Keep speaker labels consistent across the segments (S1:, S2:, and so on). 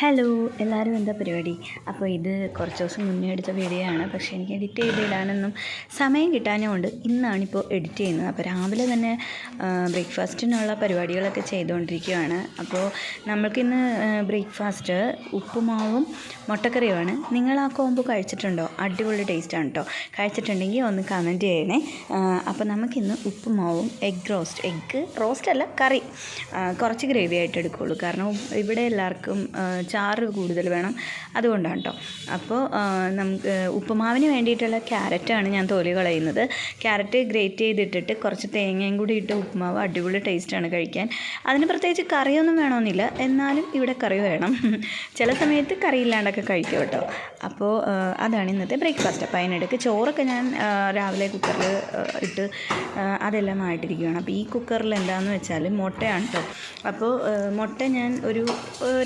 S1: Hello എല്ലാവരും എന്താ പരിപാടി? അപ്പോൾ ഇത് കുറച്ച് ദിവസം മുന്നേ എടുത്ത വീഡിയോ ആണ്. പക്ഷേ എനിക്ക് എഡിറ്റ് ചെയ്തിടാനൊന്നും സമയം കിട്ടാഞ്ഞതുകൊണ്ട് ഇന്നാണിപ്പോൾ എഡിറ്റ് ചെയ്യുന്നത്. അപ്പോൾ രാവിലെ തന്നെ ബ്രേക്ക്ഫാസ്റ്റിനുള്ള പരിപാടികളൊക്കെ ചെയ്തുകൊണ്ടിരിക്കുകയാണ്. അപ്പോൾ നമ്മൾക്കിന്ന് ബ്രേക്ക്ഫാസ്റ്റ് ഉപ്പുമാവും മുട്ടക്കറിയുമാണ്. നിങ്ങൾ ആ കോംബോ കഴിച്ചിട്ടുണ്ടോ? അടിപൊളി ടേസ്റ്റാണ് കേട്ടോ. കഴിച്ചിട്ടുണ്ടെങ്കിൽ ഒന്ന് കമൻറ്റ് ചെയ്യണേ. അപ്പോൾ നമുക്കിന്ന് ഉപ്പുമാവും എഗ് റോസ്റ്റ് അല്ല കറി കുറച്ച് ഗ്രേവി ആയിട്ട് എടുക്കുകയുള്ളൂ. കാരണം ഇവിടെ എല്ലാവർക്കും ചാറ് കൂടുതൽ വേണം, അതുകൊണ്ടാണ് കേട്ടോ. അപ്പോൾ നമുക്ക് ഉപ്പുമാവിന് വേണ്ടിയിട്ടുള്ള ക്യാരറ്റാണ് ഞാൻ തൊലി കളയുന്നത്. ക്യാരറ്റ് ഗ്രേറ്റ് ചെയ്തിട്ടിട്ട് കുറച്ച് തേങ്ങയും കൂടി ഇട്ട് ഉപ്പുമാവ് അടിപൊളി ടേസ്റ്റാണ് കഴിക്കാൻ. അതിന് പ്രത്യേകിച്ച് കറിയൊന്നും വേണമെന്നില്ല, എന്നാലും ഇവിടെ കറി വേണം. ചില സമയത്ത് കറി ഇല്ലാണ്ടൊക്കെ കഴിക്കും കേട്ടോ. അപ്പോൾ അതാണ് ഇന്നത്തെ ബ്രേക്ക്ഫാസ്റ്റ്. അപ്പോൾ അതിനിടയ്ക്ക് ചോറൊക്കെ ഞാൻ രാവിലെ കുക്കറിൽ ഇട്ട് അതെല്ലാം ആയിട്ടിരിക്കുകയാണ്. അപ്പോൾ ഈ കുക്കറിൽ എന്താണെന്ന് വെച്ചാൽ മുട്ടയാണ് കേട്ടോ. അപ്പോൾ മുട്ട ഞാൻ ഒരു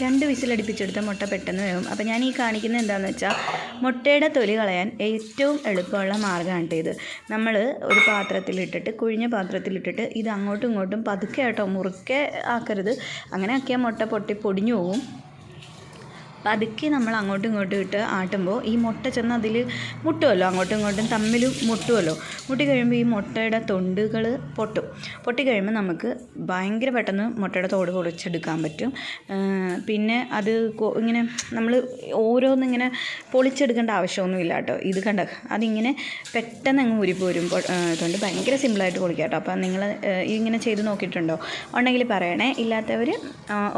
S1: 2 വിസിലടിപ്പിച്ചെടുത്ത മുട്ട പെട്ടെന്ന് വേവും. അപ്പോൾ ഞാൻ ഈ കാണിക്കുന്നത് എന്താണെന്ന് വെച്ചാൽ മുട്ടയുടെ തൊലി കളയാൻ ഏറ്റവും എളുപ്പമുള്ള മാർഗ്ഗമാണ് ഇത്. നമ്മൾ ഒരു പാത്രത്തിലിട്ടിട്ട്, കുഴിഞ്ഞ പാത്രത്തിലിട്ടിട്ട് ഇത് അങ്ങോട്ടും ഇങ്ങോട്ടും പതുക്കെ കേട്ടോ, മുറുക്കെ ആക്കരുത്. അങ്ങനെ ആക്കിയാൽ മുട്ട പൊട്ടി പൊടിഞ്ഞു പോകും. പതുക്കെ നമ്മൾ അങ്ങോട്ടും ഇങ്ങോട്ടും ഇട്ട് ആട്ടുമ്പോൾ ഈ മുട്ട ചെന്ന് അതിൽ മുട്ടുമല്ലോ, അങ്ങോട്ടും ഇങ്ങോട്ടും തമ്മിൽ മുട്ടുമല്ലോ. മുട്ടി കഴിയുമ്പോൾ ഈ മുട്ടയുടെ തൊണ്ടുകൾ പൊട്ടി കഴിയുമ്പോൾ നമുക്ക് ഭയങ്കര പെട്ടെന്ന് മുട്ടയുടെ തോട് പൊളിച്ചെടുക്കാൻ പറ്റും. പിന്നെ അത് ഇങ്ങനെ നമ്മൾ ഓരോന്നിങ്ങനെ പൊളിച്ചെടുക്കേണ്ട ആവശ്യമൊന്നുമില്ല കേട്ടോ. ഇത് കണ്ട അതിങ്ങനെ പെട്ടെന്ന് അങ്ങ് ഊരിപ്പോരുമ്പോൾ കൊണ്ട് ഭയങ്കര സിമ്പിളായിട്ട് പൊളിക്കാം കേട്ടോ. അപ്പോൾ നിങ്ങൾ ഇങ്ങനെ ചെയ്ത് നോക്കിയിട്ടുണ്ടോ? ഉണ്ടെങ്കിൽ പറയണേ. ഇല്ലാത്തവർ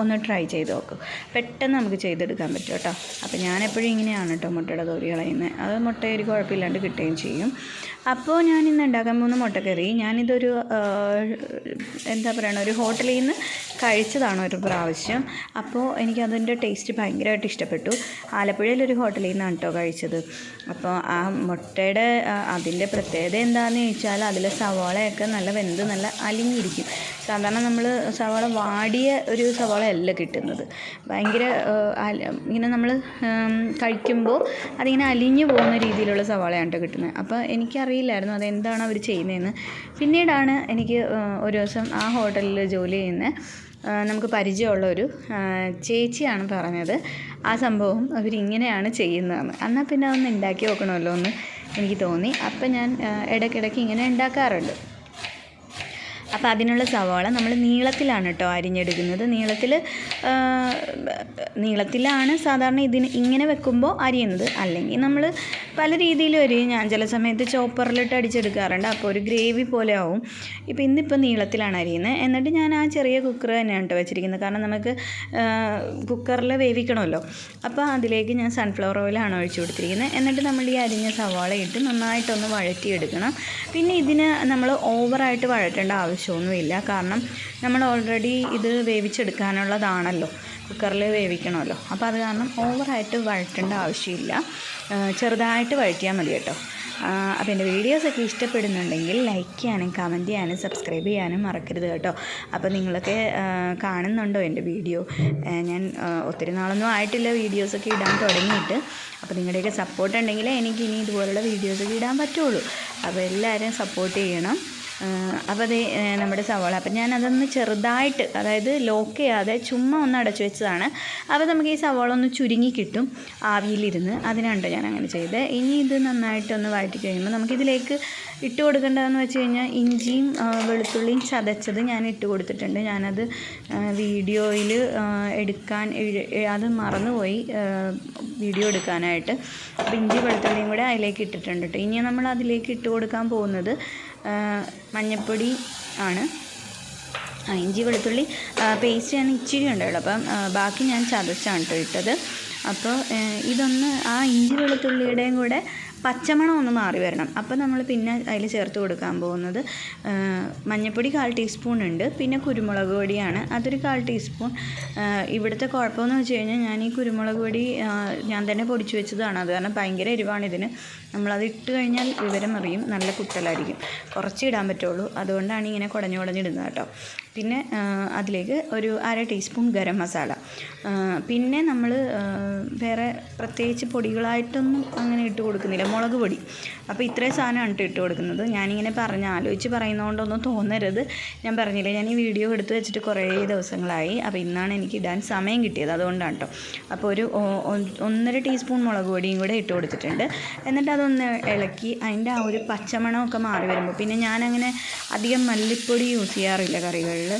S1: ഒന്ന് ട്രൈ ചെയ്ത് നോക്കും. പെട്ടെന്ന് നമുക്ക് ചെയ്തെടുക്കാൻ പറ്റും കേട്ടോ. അപ്പോൾ ഞാനെപ്പോഴും ഇങ്ങനെയാണ് കേട്ടോ മുട്ടയുടെ തൊലി കളയുന്നത്. അത് മുട്ട ഒരു കുഴപ്പമില്ലാണ്ട് കിട്ടുകയും ചെയ്യും. അപ്പോൾ ഞാൻ ഇന്ന് ഉണ്ടാക്കാൻ പോകുന്ന മുട്ടക്കറി, ഞാനിതൊരു എന്താ പറയുക, ഒരു ഹോട്ടലിൽ നിന്ന് കഴിച്ചതാണ് ഒരു പ്രാവശ്യം. അപ്പോൾ എനിക്കതിൻ്റെ ടേസ്റ്റ് ഭയങ്കരമായിട്ട് ഇഷ്ടപ്പെട്ടു. ആലപ്പുഴയിലൊരു ഹോട്ടലിൽ നിന്നാണ് കേട്ടോ കഴിച്ചത്. അപ്പോൾ ആ മുട്ടയുടെ അതിൻ്റെ പ്രത്യേകത എന്താണെന്ന് ചോദിച്ചാൽ അതിലെ സവാളയൊക്കെ നല്ല വെന്ത് നല്ല അലിഞ്ഞിരിക്കും. സാധാരണ നമ്മൾ സവാള വാടിയ ഒരു സവാള അല്ല കിട്ടുന്നത്. ഭയങ്കര ഇങ്ങനെ നമ്മൾ കഴിക്കുമ്പോൾ അതിങ്ങനെ അലിഞ്ഞു പോകുന്ന രീതിയിലുള്ള സവാളയാണ് കേട്ടോ കിട്ടുന്നത്. അപ്പോൾ എനിക്കറിയില്ലായിരുന്നു അതെന്താണ് അവർ ചെയ്യുന്നതെന്ന്. പിന്നീടാണ് എനിക്ക് ഒരു ദിവസം ആ ഹോട്ടലിൽ ജോലി ചെയ്യുന്ന നമുക്ക് പരിചയമുള്ള ഒരു ചേച്ചിയാണ് പറഞ്ഞത് ആ സംഭവം അവരിങ്ങനെയാണ് ചെയ്യുന്നതെന്ന്. എന്നാൽ പിന്നെ അതൊന്ന് ഉണ്ടാക്കി നോക്കണമല്ലോ എന്ന് എനിക്ക് തോന്നി. അപ്പം ഞാൻ ഇടയ്ക്കിടയ്ക്ക് ഇങ്ങനെ ഉണ്ടാക്കാറുണ്ട്. അപ്പോൾ അതിനുള്ള സവാള നമ്മൾ നീളത്തിലാണ് കേട്ടോ അരിഞ്ഞെടുക്കുന്നത്. നീളത്തിലാണ് സാധാരണ ഇതിന് ഇങ്ങനെ വെക്കുമ്പോൾ അരിയുന്നത്. അല്ലെങ്കിൽ നമ്മൾ പല രീതിയിലും അരിയും. ഞാൻ ചില സമയത്ത് ചോപ്പറിലിട്ട് അടിച്ചെടുക്കാറുണ്ട്. അപ്പോൾ ഒരു ഗ്രേവി പോലെ ആവും. ഇന്നിപ്പോൾ നീളത്തിലാണ് അരിയുന്നത്. എന്നിട്ട് ഞാൻ ആ ചെറിയ കുക്കർ തന്നെയാണ് കേട്ടോ വെച്ചിരിക്കുന്നത്. കാരണം നമുക്ക് കുക്കറിൽ വേവിക്കണമല്ലോ. അപ്പോൾ അതിലേക്ക് ഞാൻ സൺഫ്ലവർ ഓയിലാണ് ഒഴിച്ചു കൊടുത്തിരിക്കുന്നത്. എന്നിട്ട് നമ്മൾ ഈ അരിഞ്ഞ സവാള ഇട്ട് നന്നായിട്ടൊന്ന് വഴറ്റിയെടുക്കണം. പിന്നെ ഇതിന് നമ്മൾ ഓവറായിട്ട് വഴറ്റേണ്ട ആവശ്യമൊന്നുമില്ല. കാരണം നമ്മൾ ഓൾറെഡി ഇത് വേവിച്ചെടുക്കാനുള്ളതാണല്ലോ, കുക്കറിൽ വേവിക്കണമല്ലോ. അപ്പോൾ അത് കാരണം ഓവറായിട്ട് വഴറ്റേണ്ട ആവശ്യമില്ല. ചെറുതായിട്ട് വഴറ്റിയാൽ മതി കേട്ടോ. അപ്പോൾ എൻ്റെ വീഡിയോസൊക്കെ ഇഷ്ടപ്പെടുന്നുണ്ടെങ്കിൽ ലൈക്ക് ചെയ്യാനും കമൻറ്റ് ചെയ്യാനും സബ്സ്ക്രൈബ് ചെയ്യാനും മറക്കരുത് കേട്ടോ. അപ്പോൾ നിങ്ങളൊക്കെ കാണുന്നുണ്ടോ എൻ്റെ വീഡിയോ? ഞാൻ ഒത്തിരി നാളൊന്നും ആയിട്ടില്ല വീഡിയോസൊക്കെ ഇടാൻ തുടങ്ങിയിട്ട്. അപ്പോൾ നിങ്ങളുടെയൊക്കെ സപ്പോർട്ട് ഉണ്ടെങ്കിൽ എനിക്ക് ഇനി ഇതുപോലുള്ള വീഡിയോസൊക്കെ ഇടാൻ പറ്റുള്ളൂ. അപ്പോൾ എല്ലാവരും സപ്പോർട്ട് ചെയ്യണം. അപ്പോൾ അത് നമ്മുടെ സവാള, അപ്പം ഞാനതൊന്ന് ചെറുതായിട്ട്, അതായത് ലോക്ക് ചെയ്യാതെ ചുമ്മാ ഒന്ന് അടച്ചു വെച്ചതാണ്. അപ്പോൾ നമുക്ക് ഈ സവാള ഒന്ന് ചുരുങ്ങി കിട്ടും ആവിയിലിരുന്ന്. അതിനാണ് ഞാൻ അങ്ങനെ ചെയ്തത്. ഇനി ഇത് നന്നായിട്ടൊന്ന് വഴറ്റി കഴിയുമ്പോൾ നമുക്കിതിലേക്ക് ഇട്ട് കൊടുക്കേണ്ടതെന്ന് വെച്ച് കഴിഞ്ഞാൽ ഇഞ്ചിയും വെളുത്തുള്ളിയും ചതച്ചത് ഞാൻ ഇട്ട് കൊടുത്തിട്ടുണ്ട്. ഞാനത് വീഡിയോയിൽ അത് മറന്നുപോയി വീഡിയോ എടുക്കാനായിട്ട്. അപ്പോൾ ഇഞ്ചി വെളുത്തുള്ളിയും കൂടെ അതിലേക്ക് ഇട്ടിട്ടുണ്ട് കേട്ടോ. ഇനി നമ്മൾ അതിലേക്ക് ഇട്ട് കൊടുക്കാൻ പോകുന്നത് മഞ്ഞൾപ്പൊടി ആണ്. ഇഞ്ചി വെളുത്തുള്ളി പേസ്റ്റ് ഞാൻ ഇച്ചിരി ഉണ്ടായുള്ളൂ. അപ്പം ബാക്കി ഞാൻ ചതച്ചാണ് കേട്ടോ ഇട്ടത്. അപ്പോൾ ഇതൊന്ന് ആ ഇഞ്ചി വെളുത്തുള്ളിയുടെയും കൂടെ പച്ചമണം ഒന്ന് മാറി വരണം. അപ്പോൾ നമ്മൾ പിന്നെ അതിൽ ചേർത്ത് കൊടുക്കാൻ പോകുന്നത് മഞ്ഞൾപ്പൊടി 1/4 ടീസ്പൂൺ ഉണ്ട്. പിന്നെ കുരുമുളക് പൊടിയാണ്, അതൊരു 1/4 ടീസ്പൂൺ. ഇവിടുത്തെ കുഴപ്പമെന്ന് വെച്ച് കഴിഞ്ഞാൽ ഞാൻ ഈ കുരുമുളക് പൊടി ഞാൻ തന്നെ പൊടിച്ചു വെച്ചതാണ്. അത് കാരണം ഭയങ്കര എരിവാണ് ഇതിന്. നമ്മളത് ഇട്ട് കഴിഞ്ഞാൽ വിവരം അറിയും, നല്ല കുത്തലായിരിക്കും. കുറച്ച് ഇടാൻ പറ്റുള്ളൂ. അതുകൊണ്ടാണ് ഇങ്ങനെ കുടഞ്ഞിടുന്നത് കേട്ടോ. പിന്നെ അതിലേക്ക് ഒരു 1/2 ടീസ്പൂൺ ഗരം മസാല. പിന്നെ നമ്മൾ വേറെ പ്രത്യേകിച്ച് പൊടികളായിട്ടൊന്നും അങ്ങനെ ഇട്ട് കൊടുക്കുന്നില്ല, മുളക് പൊടി. അപ്പോൾ ഇത്രയും സാധനമാണ് ഇട്ട് കൊടുക്കുന്നത്. ഞാനിങ്ങനെ ആലോചിച്ച് പറയുന്നതുകൊണ്ടൊന്നും തോന്നരുത്. ഞാൻ പറഞ്ഞില്ലേ, ഞാൻ ഈ വീഡിയോ എടുത്ത് വെച്ചിട്ട് കുറേ ദിവസങ്ങളായി. അപ്പോൾ ഇന്നാണ് എനിക്ക് ഇടാൻ സമയം കിട്ടിയത്, അതുകൊണ്ടാണ് കേട്ടോ. അപ്പോൾ ഒരു 1.5 ടീസ്പൂൺ മുളക് പൊടിയും കൂടെ ഇട്ട് കൊടുത്തിട്ടുണ്ട്. എന്നിട്ട് അതൊന്ന് ഇളക്കി അതിൻ്റെ ആ ഒരു പച്ചമണമൊക്കെ മാറി വരുമ്പോൾ, പിന്നെ ഞാനങ്ങനെ അധികം മല്ലിപ്പൊടി യൂസ് ചെയ്യാറില്ല കറികളിൽ.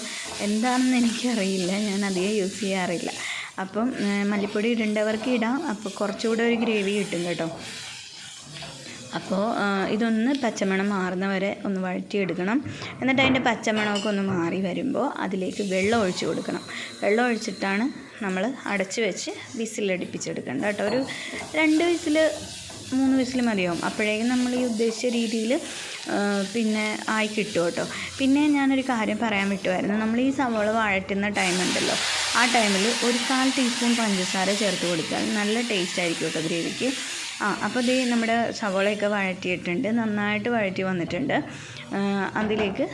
S1: എന്താണെന്ന് എനിക്കറിയില്ല, ഞാൻ അധികം യൂസ് ചെയ്യാറില്ല. അപ്പം മല്ലിപ്പൊടി ഇടേണ്ടവർക്ക് ഇടാം, അപ്പോൾ കുറച്ചുകൂടെ ഒരു ഗ്രേവി കിട്ടും കേട്ടോ. അപ്പോൾ ഇതൊന്ന് പച്ചമണം മാറുന്നവരെ ഒന്ന് വഴറ്റിയെടുക്കണം. എന്നിട്ട് അതിൻ്റെ പച്ചമണമൊക്കെ ഒന്ന് മാറി വരുമ്പോൾ അതിലേക്ക് വെള്ളം ഒഴിച്ച് കൊടുക്കണം. വെള്ളം ഒഴിച്ചിട്ടാണ് നമ്മൾ അടച്ച് വെച്ച് വിസിലടിപ്പിച്ചെടുക്കേണ്ടത് കേട്ടോ. ഒരു 2 വിസിൽ 3 വിസിൽ മതിയാവും. അപ്പോഴേക്കും നമ്മൾ ഈ ഉദ്ദേശിച്ച രീതിയിൽ പിന്നെ ആയി കിട്ടും കേട്ടോ. പിന്നെ ഞാനൊരു കാര്യം പറയാൻ വിട്ടുമായിരുന്നു. നമ്മൾ ഈ സവോള വഴറ്റുന്ന ടൈമുണ്ടല്ലോ, ആ ടൈമിൽ ഒരു 1/4 ടീസ്പൂൺ പഞ്ചസാര ചേർത്ത് കൊടുത്താൽ നല്ല ടേസ്റ്റ് ആയിരിക്കും കേട്ടോ ഗ്രേവിക്ക്. അപ്പോൾ ദേ നമ്മുടെ സവോളയൊക്കെ വഴറ്റിയിട്ടുണ്ട്, നന്നായിട്ട് വഴറ്റി വന്നിട്ടുണ്ട്. അതിലേക്ക്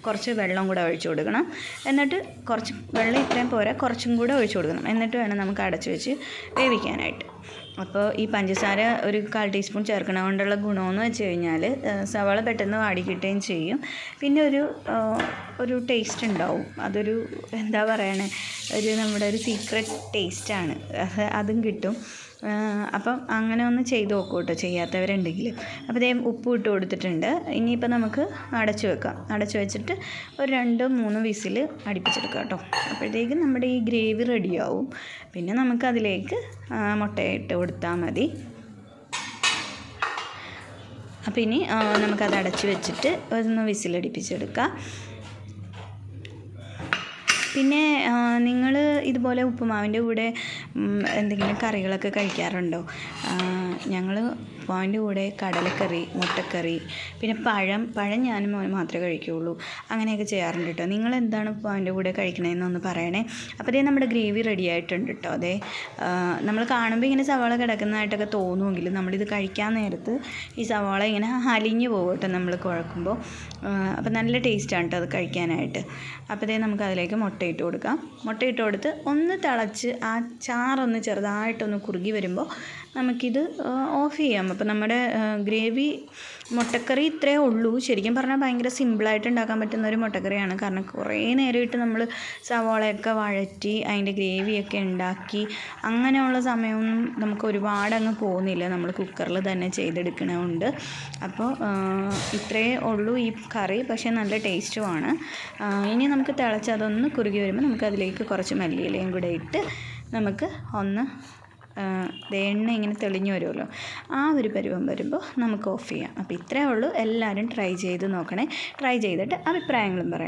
S1: കുറച്ച് വെള്ളം കൂടെ ഒഴിച്ചു കൊടുക്കണം. എന്നിട്ട് കുറച്ച് വെള്ളം ഇത്രയും പോരാ, കുറച്ചും കൂടെ ഒഴിച്ചു കൊടുക്കണം. എന്നിട്ട് വേണം നമുക്ക് അടച്ച് വെച്ച് വേവിക്കാനായിട്ട്. അപ്പോൾ ഈ പഞ്ചസാര ഒരു 1/4 ടീസ്പൂൺ ചേർക്കണ കൊണ്ടുള്ള ഗുണമെന്ന് വെച്ച് കഴിഞ്ഞാൽ സവാള പെട്ടെന്ന് വാടി കിട്ടുകയും ചെയ്യും. പിന്നെ ഒരു ടേസ്റ്റ് ഉണ്ടാവും. അതൊരു എന്താ പറയണേ, നമ്മുടെ ഒരു സീക്രട്ട് ടേസ്റ്റാണ്, അതും കിട്ടും. അപ്പം അങ്ങനെ ഒന്ന് ചെയ്ത് നോക്കൂ കേട്ടോ, ചെയ്യാത്തവരുണ്ടെങ്കിൽ. അപ്പോൾ ഇതേ ഉപ്പ് ഇട്ട് കൊടുത്തിട്ടുണ്ട്. ഇനിയിപ്പോൾ നമുക്ക് അടച്ചു വെക്കാം. അടച്ചു വെച്ചിട്ട് ഒരു 2-3 വിസിൽ അടുപ്പിച്ചെടുക്കാം കേട്ടോ. അപ്പോഴത്തേക്കും നമ്മുടെ ഈ ഗ്രേവി റെഡിയാവും. പിന്നെ നമുക്കതിലേക്ക് മുട്ടയിട്ട് കൊടുത്താൽ മതി. അപ്പോൾ ഇനി നമുക്കത് അടച്ചു വെച്ചിട്ട് ഒന്ന് വിസിലടിപ്പിച്ചെടുക്കാം. പിന്നെ നിങ്ങൾ ഇതുപോലെ ഉപ്പുമാവിൻ്റെ കൂടെ എന്തെങ്കിലും കറികളൊക്കെ കഴിക്കാറുണ്ടോ? ഞങ്ങൾ ഉപ്പുമാവിൻ്റെ കൂടെ കടലക്കറി, മുട്ടക്കറി, പിന്നെ പഴം ഞാനും മോനും മാത്രമേ കഴിക്കുകയുള്ളൂ. അങ്ങനെയൊക്കെ ചെയ്യാറുണ്ട് കേട്ടോ. നിങ്ങൾ എന്താണ് ഉപ്പുമാവിൻ്റെ കൂടെ കഴിക്കണതെന്നൊന്ന് പറയണേ. അപ്പോൾ അതേ നമ്മുടെ ഗ്രേവി റെഡി ആയിട്ടുണ്ട് കേട്ടോ. അതെ, നമ്മൾ കാണുമ്പോൾ ഇങ്ങനെ സവാള കിടക്കുന്നതായിട്ടൊക്കെ തോന്നുമെങ്കിലും നമ്മളിത് കഴിക്കാൻ നേരത്ത് ഈ സവാള ഇങ്ങനെ അലിഞ്ഞു പോകും കേട്ടോ നമ്മൾ കുഴക്കുമ്പോൾ. അപ്പോൾ നല്ല ടേസ്റ്റാണ് കേട്ടോ അത് കഴിക്കാനായിട്ട്. അപ്പോൾ അതേ നമുക്ക് അതിലേക്ക് മുട്ടയിട്ട് കൊടുക്കാം. മുട്ടയിട്ട് കൊടുത്ത് ഒന്ന് തിളച്ച് ആ ചാറൊന്ന് ചെറുതായിട്ടൊന്ന് കുറുകി വരുമ്പോൾ നമുക്കിത് ഓഫ് ചെയ്യാം. അപ്പോൾ നമ്മുടെ ഗ്രേവി മുട്ടക്കറി ഇത്രയേ ഉള്ളൂ. ശരിക്കും പറഞ്ഞാൽ ഭയങ്കര സിമ്പിളായിട്ട് ഉണ്ടാക്കാൻ പറ്റുന്ന ഒരു മുട്ടക്കറിയാണ്. കാരണം കുറേ നേരമായിട്ട് നമ്മൾ സവാളയൊക്കെ വഴറ്റി അതിൻ്റെ ഗ്രേവിയൊക്കെ ഉണ്ടാക്കി അങ്ങനെയുള്ള സമയമൊന്നും നമുക്ക് ഒരുപാട് അങ്ങ് പോകുന്നില്ല, നമ്മൾ കുക്കറിൽ തന്നെ ചെയ്തെടുക്കണതുകൊണ്ട്. അപ്പോൾ ഇത്രയേ ഉള്ളൂ ഈ കറി, പക്ഷേ നല്ല ടേസ്റ്റുമാണ്. ഇനി നമുക്ക് തിളച്ച് അതൊന്ന് കുറുകി വരുമ്പോൾ നമുക്കതിലേക്ക് കുറച്ച് മല്ലിയിലയും കൂടെ ഇട്ട് നമുക്ക് ഒന്ന് എണ്ണ ഇങ്ങനെ തെളിഞ്ഞു വരുമല്ലോ, ആ ഒരു പരുവം വരുമ്പോൾ നമുക്ക് ഓഫ് ചെയ്യാം. അപ്പോൾ ഇത്രയേ ഉള്ളൂ. എല്ലാവരും ട്രൈ ചെയ്ത് നോക്കണേ. ട്രൈ ചെയ്തിട്ട് അഭിപ്രായങ്ങളും പറയണം.